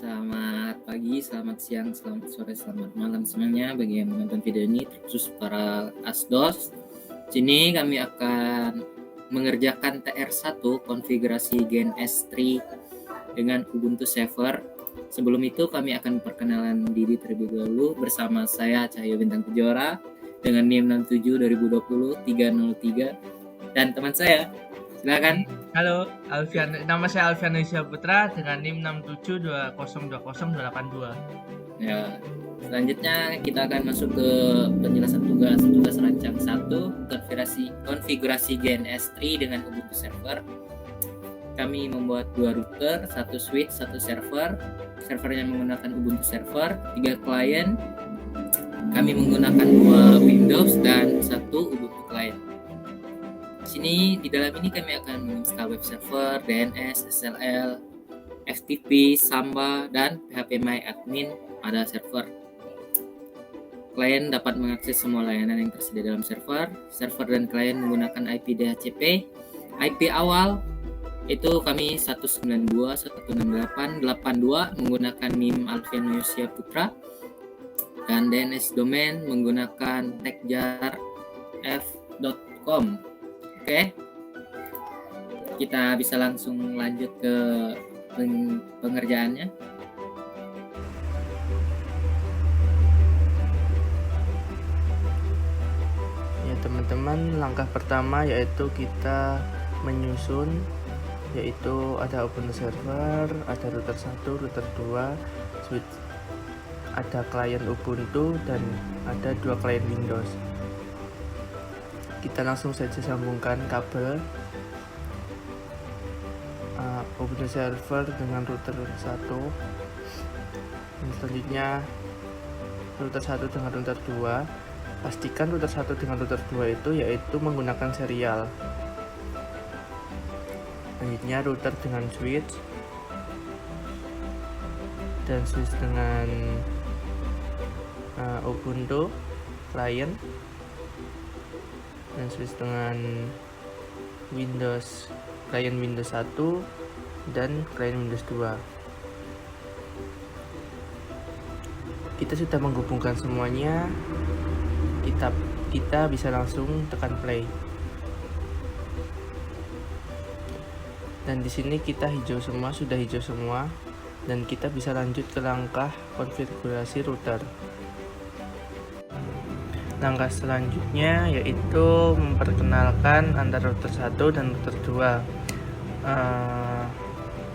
Selamat pagi, selamat siang, selamat sore, selamat malam semuanya bagi yang menonton video ini, terkhusus para asdos. Sini kami akan mengerjakan TR1 konfigurasi GNS3 dengan Ubuntu Server. Sebelum itu kami akan perkenalan diri terlebih dahulu bersama saya Cahyo Bintang Kejora dengan NIM 67 2020 303 dan teman saya. Silakan. Halo, nama saya Alfian Indonesia Putra dengan NIM 6720202082. Ya, selanjutnya kita akan masuk ke penjelasan tugas rancang 1, konfigurasi GNS3 dengan Ubuntu Server. Kami membuat 2 router, 1 switch, 1 server. Servernya menggunakan Ubuntu Server, 3 klien. Kami menggunakan 2 Windows dan 1 Ubuntu client. Di dalam ini kami akan menginstal web server, DNS, SSL, FTP, Samba, dan phpMyAdmin pada server. Klien dapat mengakses semua layanan yang tersedia dalam server. Server dan klien menggunakan IP DHCP. IP awal itu kami 192.168.82 menggunakan NIM Alfian Indonesia Putra, dan DNS domain menggunakan techjar.f.com. Oke, kita bisa langsung lanjut ke pengerjaannya. Ya teman-teman, langkah pertama yaitu kita menyusun, yaitu ada Ubuntu Server, ada router 1, router 2, switch, ada klien Ubuntu, dan ada 2 klien Windows. Kita langsung saja sambungkan kabel Ubuntu Server dengan router 1, dan selanjutnya router 1 dengan router 2. Pastikan router 1 dengan router 2 itu yaitu menggunakan serial. Selanjutnya router dengan switch, dan switch dengan Ubuntu client, dan switch dengan Windows, client Windows 1 dan client Windows 2. Kita sudah menghubungkan semuanya. Kita bisa langsung tekan play. Dan di sini kita sudah hijau semua, dan kita bisa lanjut ke langkah konfigurasi router. Langkah selanjutnya yaitu memperkenalkan antara router 1 dan router 2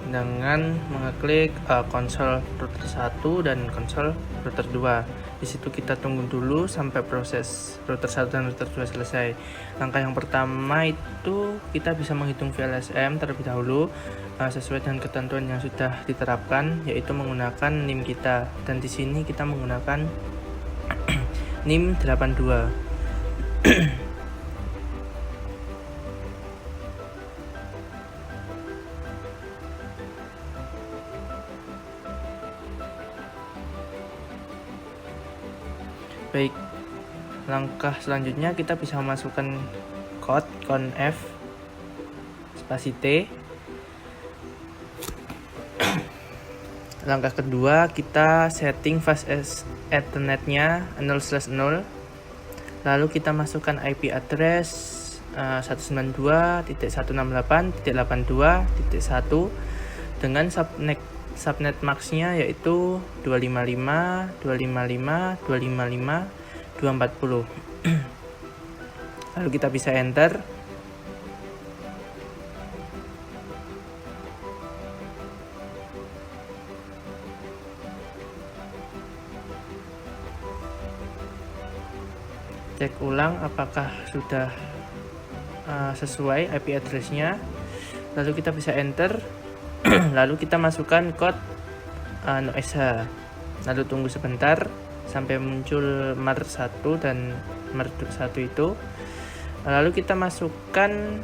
dengan mengeklik konsol router 1 dan konsol router 2. Di situ kita tunggu dulu sampai proses router 1 dan router 2 selesai. Langkah yang pertama itu kita bisa menghitung VLSM terlebih dahulu sesuai dengan ketentuan yang sudah diterapkan, yaitu menggunakan NIM kita. Dan di sini kita menggunakan NIM 82. Baik, langkah selanjutnya kita bisa masukkan code conf spasi T. Langkah kedua, kita setting fast Ethernet-nya 0/0. Lalu kita masukkan IP address 192.168.82.1 dengan subnet max-nya yaitu 255.255.255.240. Lalu kita bisa enter. Cek ulang apakah sudah sesuai IP address-nya. Lalu kita bisa enter. Lalu kita masukkan code NoSH. Lalu tunggu sebentar sampai muncul mer1 dan mer1 itu. Lalu kita masukkan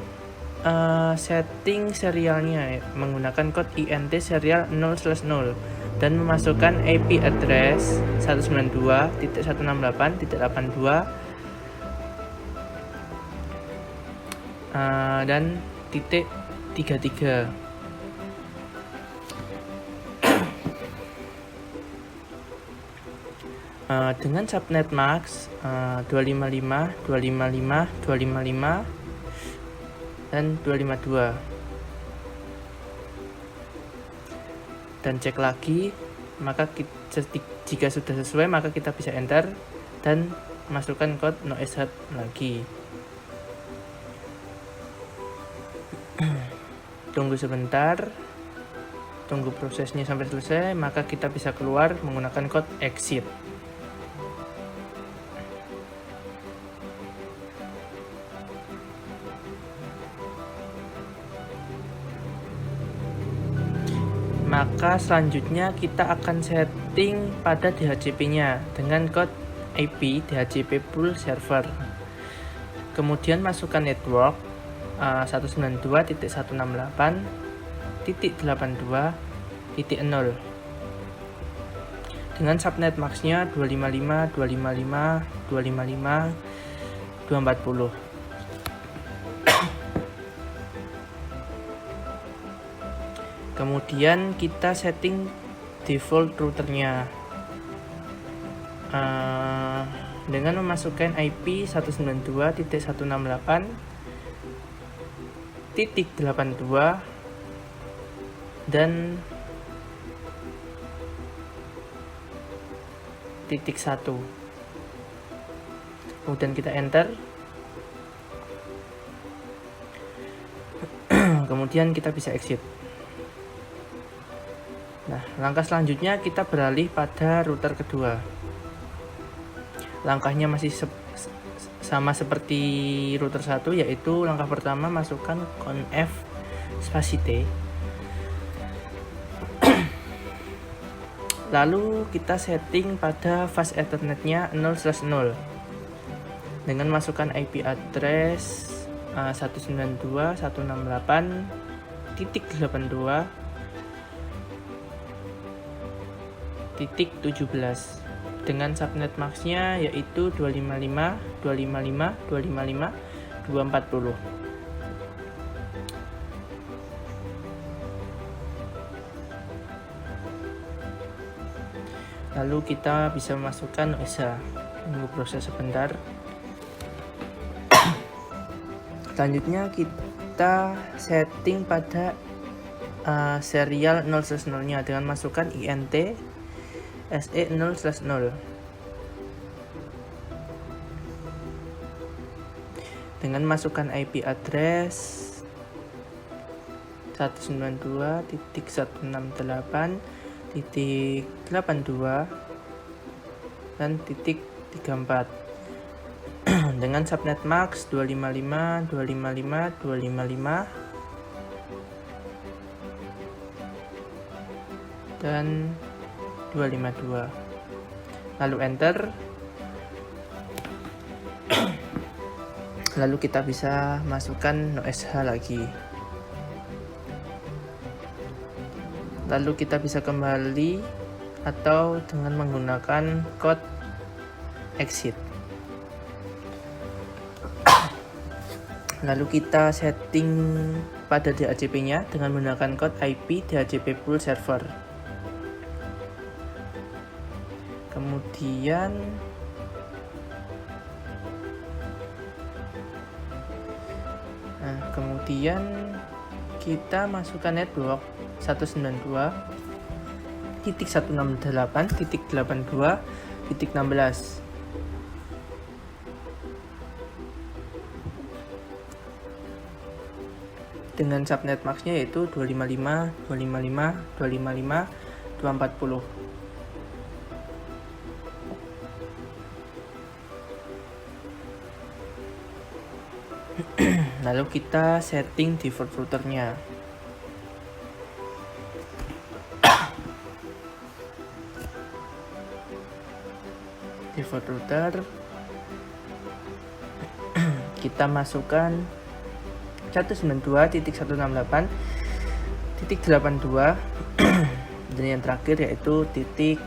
setting serialnya menggunakan code INT serial 0/0 dan memasukkan IP address 192.168.82 dan titik 33. Dengan subnet max 255, 255, 255 dan 252. Dan cek lagi, maka jika sudah sesuai maka kita bisa enter dan masukkan kode no SH lagi. Tunggu sebentar, tunggu prosesnya sampai selesai, maka kita bisa keluar menggunakan kode exit. Maka selanjutnya kita akan setting pada DHCP-nya dengan kode IP DHCP pool server. Kemudian masukkan network 192.168.82.0 dengan subnet max-nya 255, 255, 255, 240. Kemudian kita setting default routernya dengan memasukkan IP 192.168.82 dan .1. Kemudian kita enter. Kemudian kita bisa exit. Nah, langkah selanjutnya kita beralih pada router kedua. Langkahnya masih sama seperti router 1, yaitu langkah pertama masukkan conf spasi T. Lalu kita setting pada fast Ethernet-nya 0/0 dengan masukkan IP address 192.168.17 dengan subnet max-nya yaitu 255, 255, 255, 240. Lalu kita bisa masukkan OSA. Tunggu proses sebentar. Selanjutnya kita setting pada serial 0/0-nya dengan masukkan INT SE 0/0 dengan masukkan IP address 192.168.82 dan .34 dengan subnet max 255, 255, 255 dan 252. Lalu enter. Lalu kita bisa masukkan NoSH lagi. Lalu kita bisa kembali atau dengan menggunakan code exit. Lalu kita setting pada DHCP-nya dengan menggunakan code IP DHCP pool server. Kemudian kita masukkan network 192.168.82.16 dengan subnet max-nya yaitu 255, 255, 255, 240. Lalu kita setting default routernya. Default router kita masukkan 192.168.82 dan yang terakhir yaitu .17.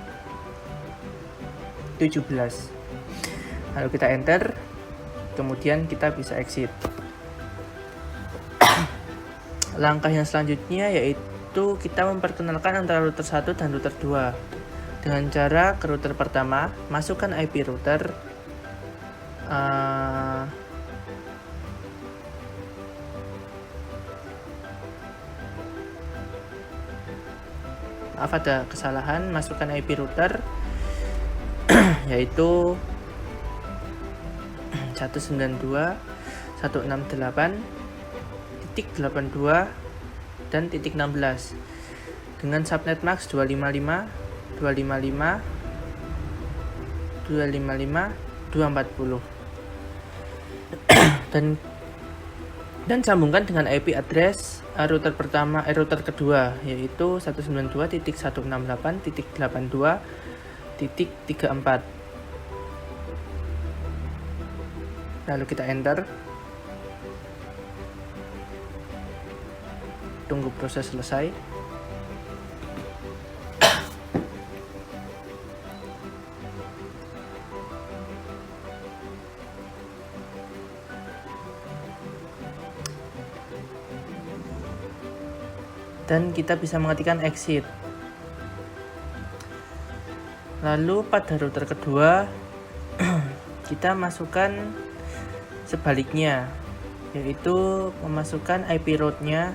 Lalu kita enter, kemudian kita bisa exit. Langkah yang selanjutnya yaitu kita memperkenalkan antara router 1 dan router 2. Dengan cara ke router pertama, masukkan IP router, maaf ada kesalahan, masukkan IP router yaitu 192.168.82 dan titik 16 dengan subnet max 255, 255, 255, 240 dan sambungkan dengan IP address router kedua yaitu 192.168.82.34. Lalu kita enter. Tunggu proses selesai. Dan kita bisa mengetikkan exit. Lalu pada router kedua kita masukkan sebaliknya, yaitu memasukkan IP route-nya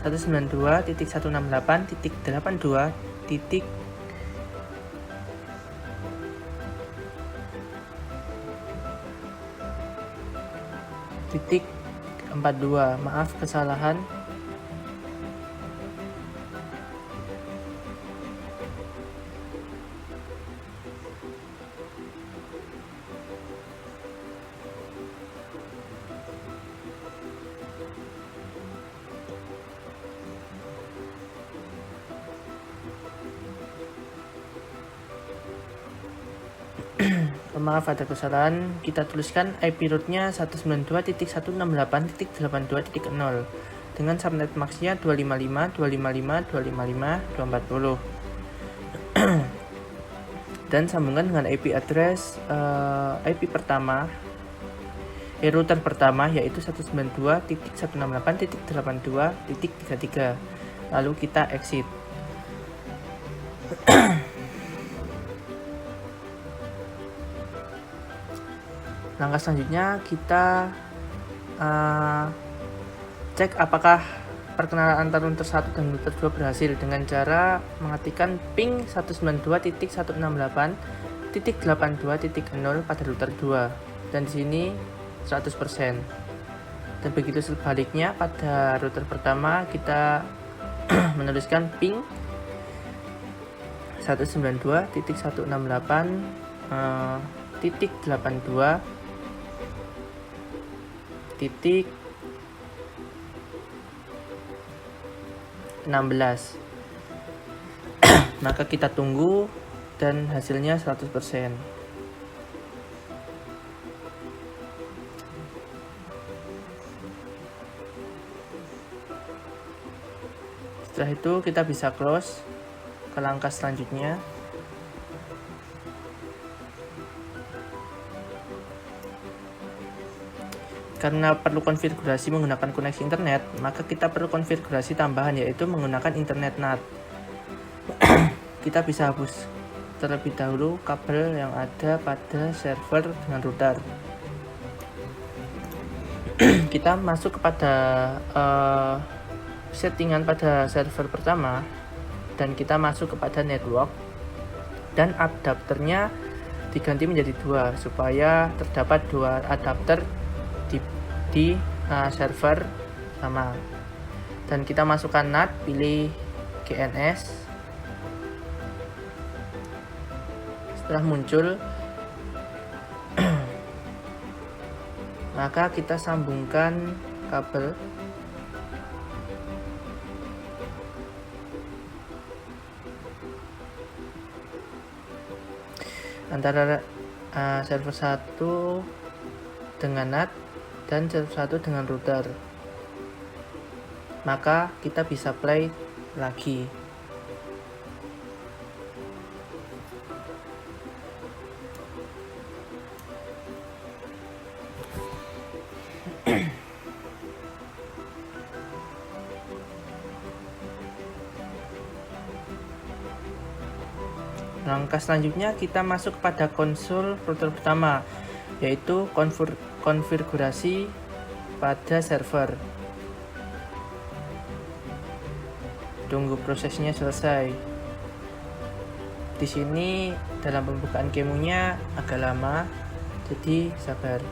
192.168.42. Maaf kesalahan. Maaf ada kesalahan, kita tuliskan IP route-nya 192.168.82.0 dengan subnet max-nya 255, 255, 255, 240 dan sambungkan dengan IP address IP pertama router pertama yaitu 192.168.82.33. lalu kita exit. Langkah selanjutnya kita cek apakah perkenalan antar router 1 dan router 2 berhasil dengan cara mengetikkan ping 192.168.82.0 pada router 2 dan di sini 100%. Dan begitu sebaliknya pada router pertama kita menuliskan ping 192.168.82 titik 16. Maka kita tunggu dan hasilnya 100%. Setelah itu kita bisa close ke langkah selanjutnya. Karena perlu konfigurasi menggunakan koneksi internet, maka kita perlu konfigurasi tambahan yaitu menggunakan internet NAT. Kita bisa hapus terlebih dahulu kabel yang ada pada server dengan router. Kita masuk kepada settingan pada server pertama dan kita masuk kepada network dan adapternya diganti menjadi 2 supaya terdapat 2 adapter di server sama. Dan kita masukkan NAT, pilih GNS. Setelah muncul maka kita sambungkan kabel antara server 1 dengan NAT dan server 1 dengan router. Maka kita bisa play lagi. Langkah selanjutnya kita masuk pada konsol router pertama, yaitu konfigurasi pada server. Tunggu prosesnya selesai. Di sini dalam pembukaan kemunya agak lama, jadi sabar.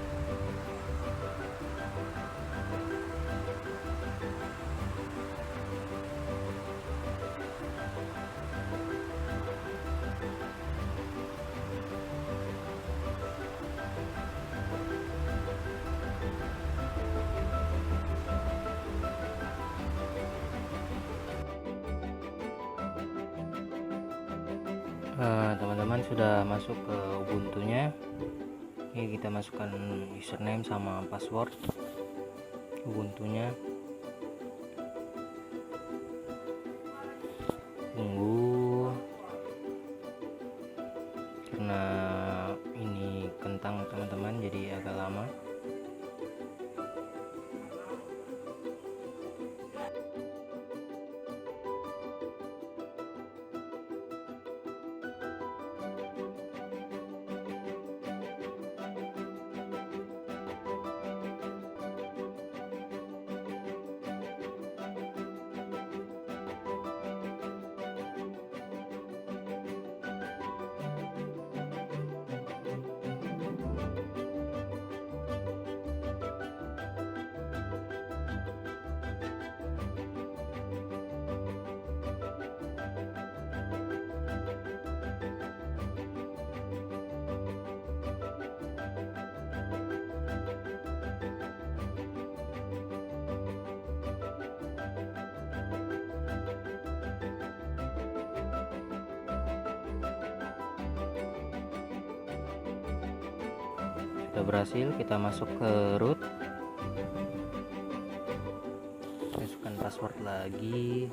Teman-teman sudah masuk ke Ubuntu-nya. Ini kita masukkan username sama password Ubuntu-nya. Tunggu, karena ini kentang teman-teman, jadi agak lama. Sudah berhasil, kita masuk ke root, masukkan password lagi.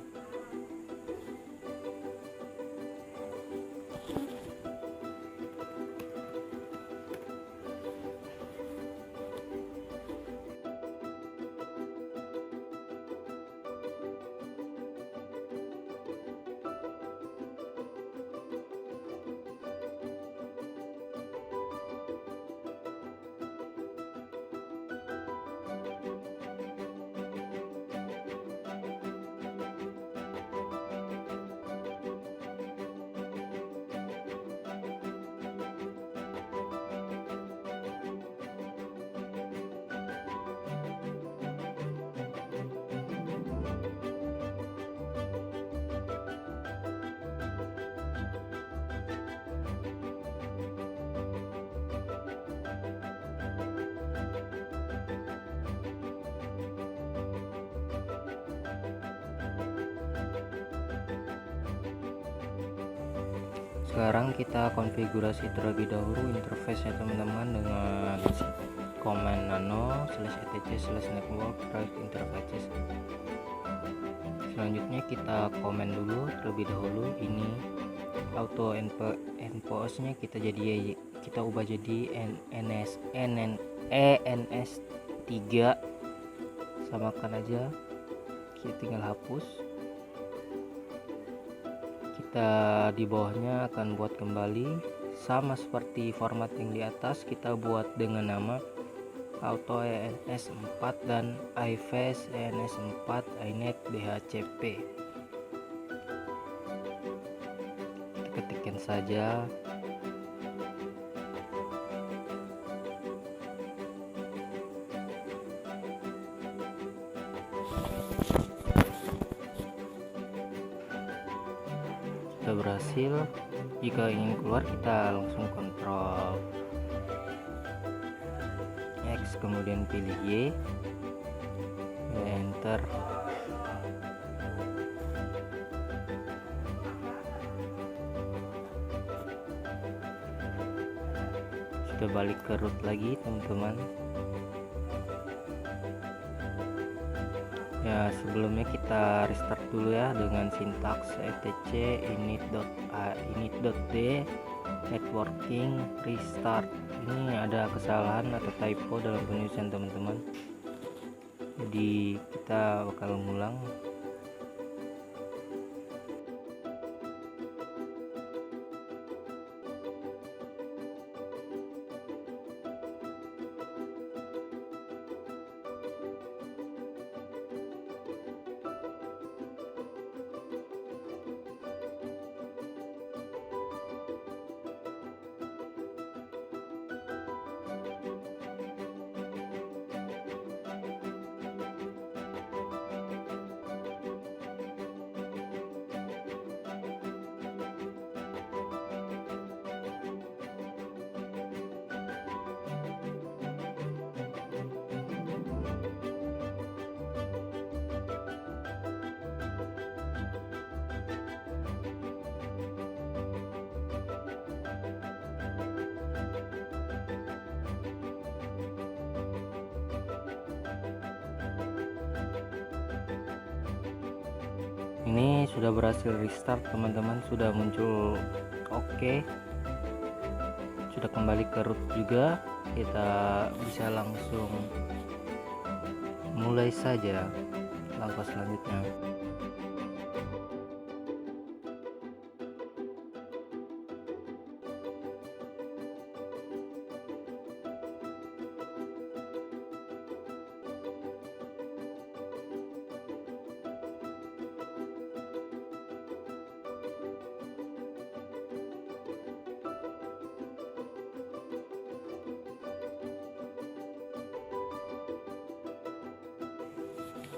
Sekarang kita konfigurasi terlebih dahulu interface-nya teman-teman dengan command nano /etc/network drive interfaces. Selanjutnya kita komen dulu terlebih dahulu, ini auto enpos nya kita ubah jadi ENS3, samakan aja, kita tinggal hapus. Kita di bawahnya akan buat kembali sama seperti format yang di atas, kita buat dengan nama auto ENS4 dan iFace ENS4 iNet DHCP. Kita ketikkan saja. Sudah berhasil. Jika ingin keluar, kita langsung kontrol X, kemudian pilih Y, enter. Sudah balik ke root lagi teman-teman. Ya, sebelumnya kita restart dulu ya dengan sintaks etc init.d networking restart. Ini ada kesalahan atau typo dalam penulisan teman-teman, jadi kita bakal mengulang. Ini sudah berhasil restart teman-teman, sudah muncul oke, sudah kembali ke root juga. Kita bisa langsung mulai saja langkah selanjutnya.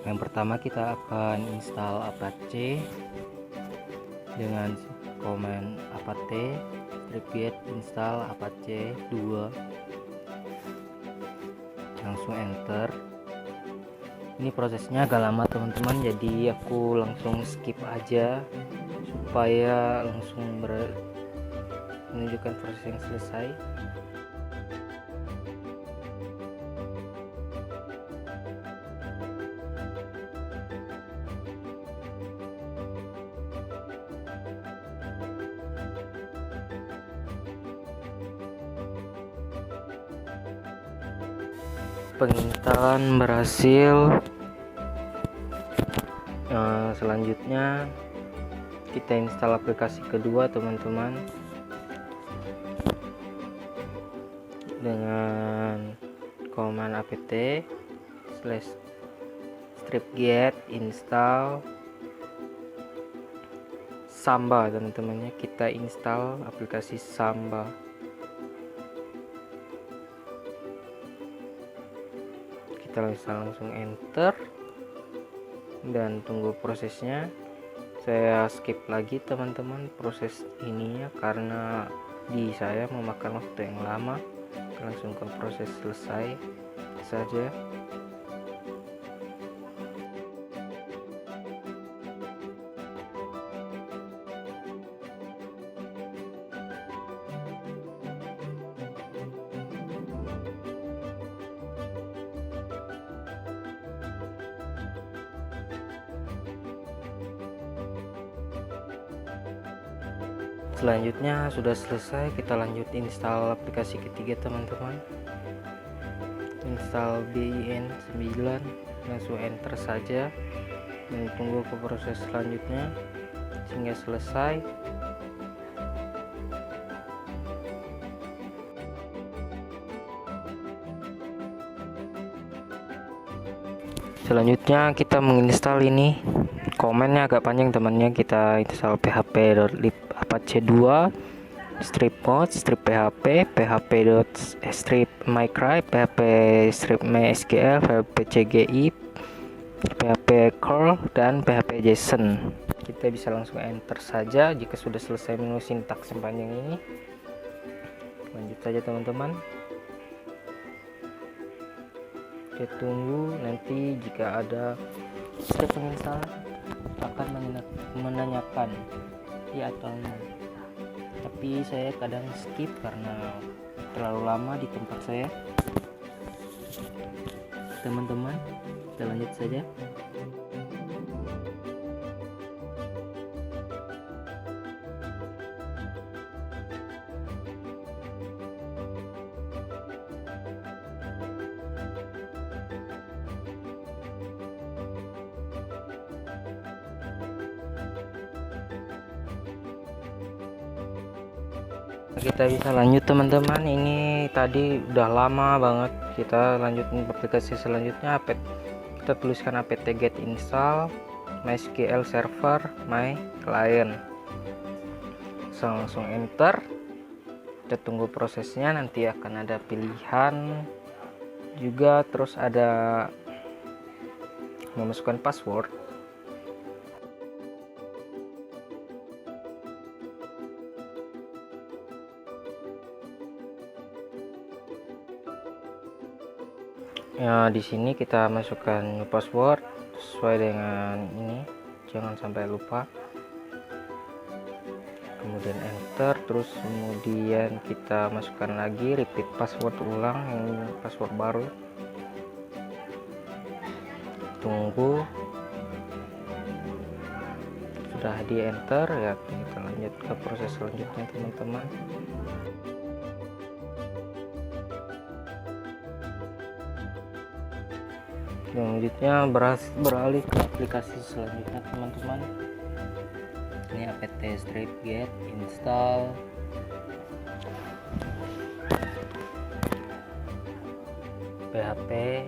Yang pertama kita akan install apache dengan command apache stripget install apache 2, langsung enter. Ini prosesnya agak lama teman-teman, jadi aku langsung skip aja supaya langsung menunjukkan proses yang selesai. Penginstalan berhasil. Selanjutnya kita install aplikasi kedua teman-teman dengan command apt /stripget install Samba teman-teman ya. Kita install aplikasi Samba. Kita bisa langsung enter dan tunggu prosesnya. Saya skip lagi teman-teman proses ininya karena di saya memakan waktu yang lama. Langsung ke proses selesai saja. Selanjutnya sudah selesai, kita lanjut install aplikasi ketiga teman-teman. Install bin 9, langsung enter saja dan tunggu ke proses selanjutnya sehingga selesai. Selanjutnya kita menginstal ini. Komennya agak panjang temannya. Kita install php.lib apache 2 strip mode strip php php.strip micry php strip mysql php cgi php curl dan php json. Kita bisa langsung enter saja jika sudah selesai menu sintaks yang panjang ini. Lanjut saja teman-teman. Kita tunggu, nanti jika ada step penginstalan akan menanyakan ya atau no. Tapi saya kadang skip karena terlalu lama di tempat saya. Teman-teman, kita lanjut saja. Kita bisa lanjut teman-teman. Ini tadi udah lama banget. Kita lanjutin aplikasi selanjutnya. Kita tuliskan apt-get install mysql server my client. Langsung enter. Kita tunggu prosesnya, nanti akan ada pilihan juga, terus ada memasukkan password. Ya, di sini kita masukkan password sesuai dengan ini, jangan sampai lupa. Kemudian enter, terus kemudian kita masukkan lagi repeat password ulang, yang password baru. Tunggu. sudah di enter ya, kita lanjut ke proses selanjutnya teman-teman. Selanjutnya beralih ke aplikasi selanjutnya teman-teman. Ini apt StripGet install. PHP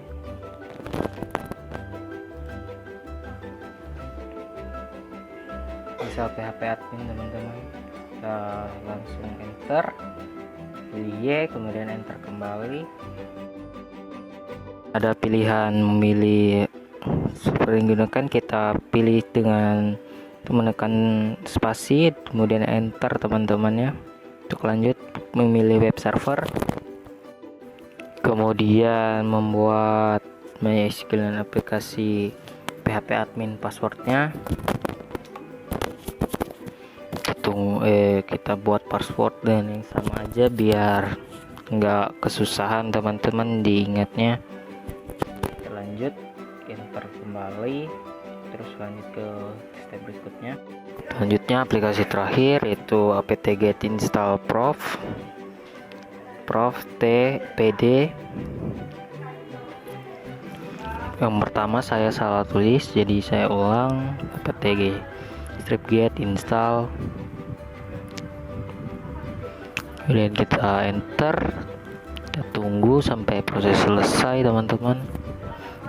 misal PHP admin teman-teman. Kita langsung enter, pilih Y, kemudian enter kembali. Ada pilihan memilih seperti yang digunakan, kita pilih dengan menekan spasi kemudian enter teman-teman ya. Untuk lanjut memilih web server, kemudian membuat MySQL dan aplikasi PHP admin passwordnya. Kita buat password dan yang sama aja biar nggak kesusahan teman-teman diingatnya. Kita lanjut enter kembali, terus lanjut ke step berikutnya. Selanjutnya aplikasi terakhir yaitu apt-get install prof t pd. Yang pertama saya salah tulis, jadi saya ulang, apt-get StripGet install, kemudian kita enter, kita tunggu sampai proses selesai teman-teman.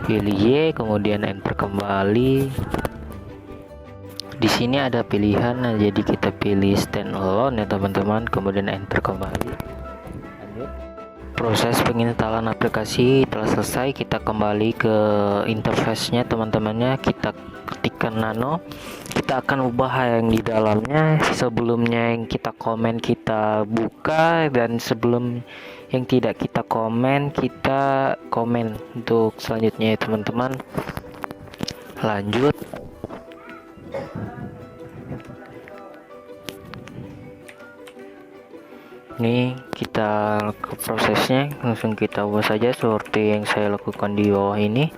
Pilih Y, kemudian enter kembali. Di sini ada pilihan, nah jadi kita pilih standalone ya teman-teman, kemudian enter kembali. Lanjut. Proses penginstalan aplikasi telah selesai, kita kembali ke interface-nya teman-temannya, kita ketikkan nano. Kita akan ubah yang di dalamnya. Sebelumnya yang kita komen kita buka, dan sebelum yang tidak kita komen kita komen untuk selanjutnya ya teman-teman. Lanjut. Ini kita ke prosesnya, langsung kita ubah saja seperti yang saya lakukan di bawah ini.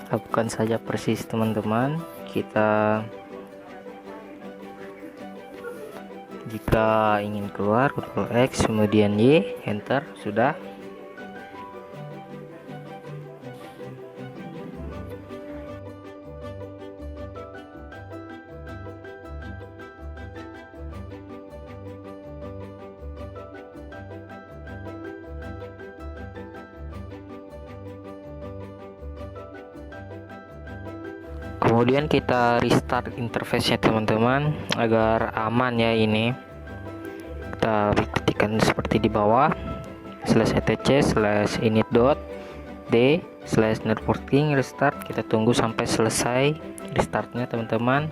Lakukan saja persis teman-teman. Kita jika ingin keluar, Ctrl X kemudian Y, enter, sudah. Kemudian kita restart interface-nya teman-teman agar aman ya. Ini kita ketikkan seperti di bawah /etc/init.d/networking restart. Kita tunggu sampai selesai restartnya teman-teman,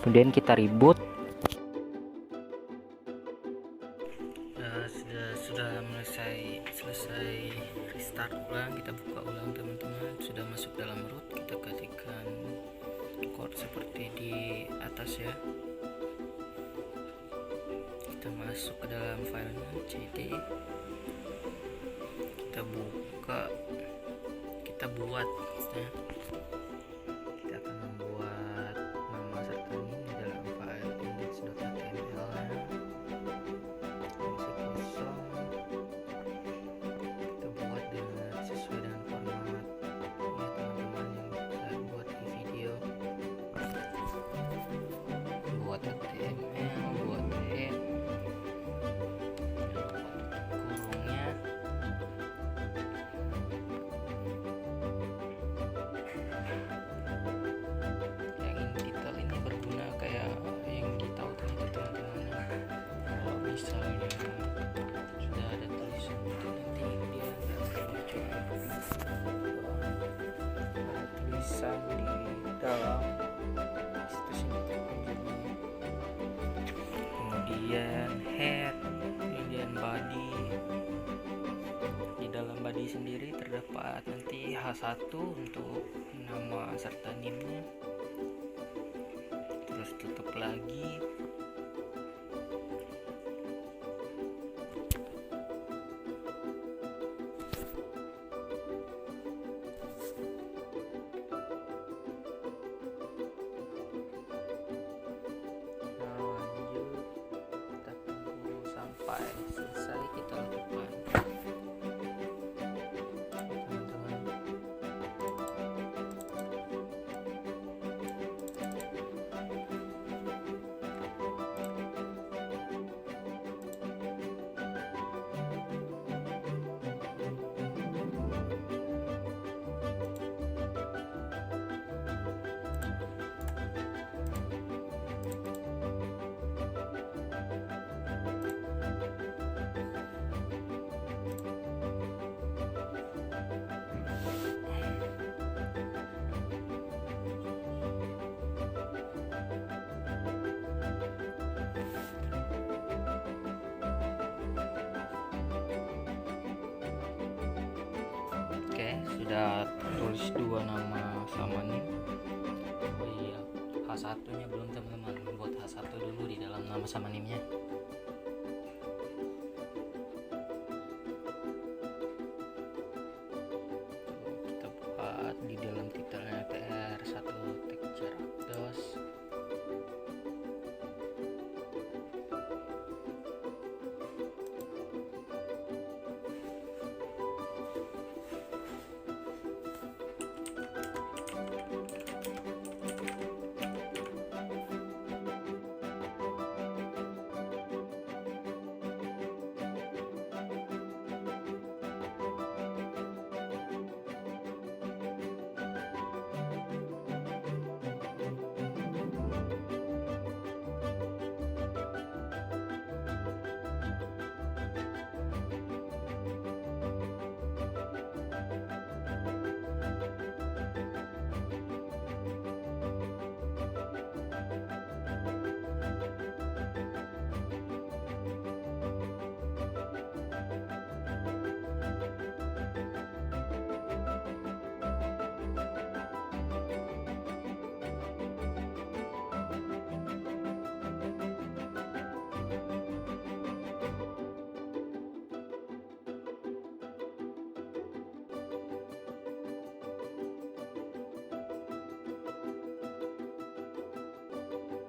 kemudian kita reboot. Sudah selesai restart ulang, kita buka ulang teman-teman. Sudah masuk dalam root, kita ketikkan code seperti di atas ya. Kita masuk ke dalam filenya cd, kita buka, kita buat ya. Kita akan membuat nama serta ini di dalam file index.html ya. Kosong, kita buat dengan sesuai dengan format ya teman-teman yang saya buat di video. Buat HTML, buat head, kurungnya. Yang detail ini berguna kayak yang di tautan itu teman-teman. Kalau misalnya sudah ada tulisan itu, nanti dia nggak terbaca. Ada tulisan di dalam kemudian head, kemudian body. Di dalam body sendiri terdapat nanti H1 untuk nama serta NIM-nya, terus tutup lagi. sudah tulis 2 nama sama nim. Oh iya, H1 nya belum teman-teman, buat H1 dulu di dalam nama sama nimnya. Kita buat di dalam titelnya TR1 texture dos.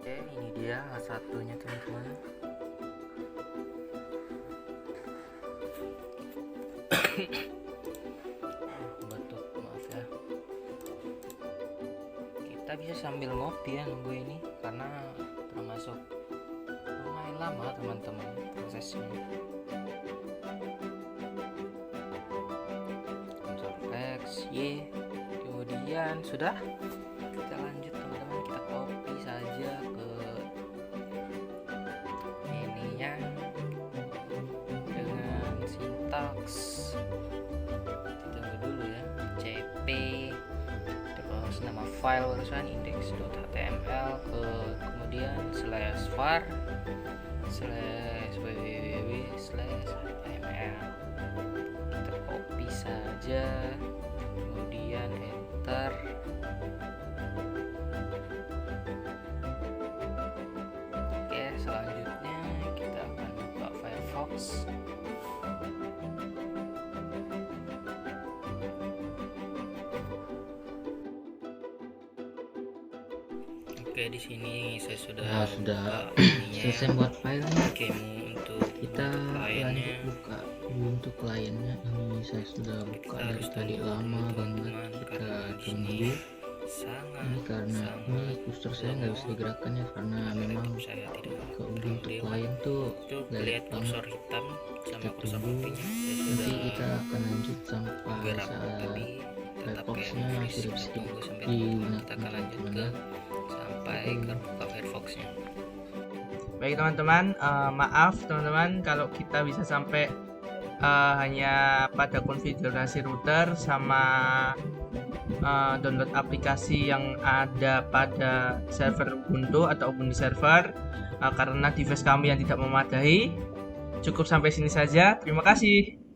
Oke, ini dia H1 nya teman-teman. Batuk, maaf ya. Kita bisa sambil ngopi ya nunggu ini, karena termasuk lumayan lama teman-teman prosesnya. Ctrl X, Y, kemudian sudah. Kita lanjut teman-teman, kita copy saja ke ininya dengan sintaks. Tunggu dulu ya, cp, terus nama file barusan index.html, kemudian /var /www/html. Kita copy saja, kemudian enter. Oke, selanjutnya kita akan buka Firefox. Oke, di sini saya sudah buka ininya, selesai buat filenya. Oke, untuk Kita kliennya lanjut buka untuk kliennya. Ini saya sudah buka kita dari harus tadi tunggu lama teman-teman, banget. Kita karena di sini tunggu. sangat Ini karena ini kursor saya nggak bisa digerakkan ya, karena memang saya tidak ke untuk klien tuh itu nggak lihat banget. kursor hitam sama Kita kursor tunggu. putihnya. Saya Nanti sudah kita akan lanjut sampai gerak saat tadi, tetapi Firefox-nya freeze. sudah Kita bisa tunggu sampai digunakan, kita akan lanjut ke sampai ke buka Firefox-nya. Baik teman-teman, maaf teman-teman kalau kita bisa sampai hanya pada konfigurasi router sama download aplikasi yang ada pada server Ubuntu atau Ubuntu server, karena device kami yang tidak memadai. Cukup sampai sini saja. Terima kasih.